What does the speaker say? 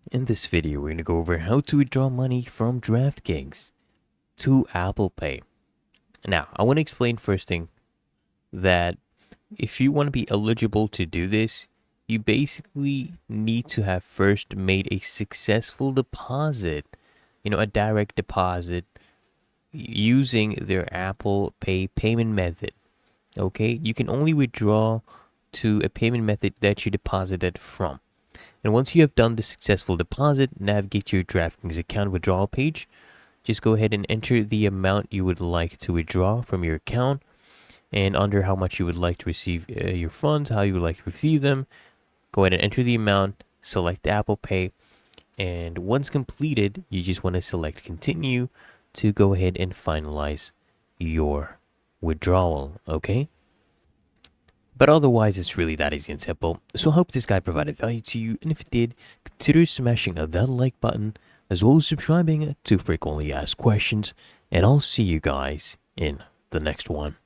In this video, we're going to go over how to withdraw money from Draftkings to Apple Pay. Now, I want to explain first thing that if you want to be eligible to do this, you basically need to have first made a successful deposit, a direct deposit using their Apple Pay payment method. Okay, you can only withdraw to a payment method that you deposited from. And once you have done the successful deposit, navigate to your DraftKings account withdrawal page. Just go ahead and enter the amount you would like to withdraw from your account and under how much you would like to receive your funds, how you would like to receive them. Go ahead and enter the amount, select Apple Pay, and once completed, you just want to select continue to go ahead and finalize your withdrawal, okay? But otherwise, it's really that easy and simple. So I hope this guide provided value to you, and if it did, consider smashing that like button, as well as subscribing to frequently asked questions, and I'll see you guys in the next one.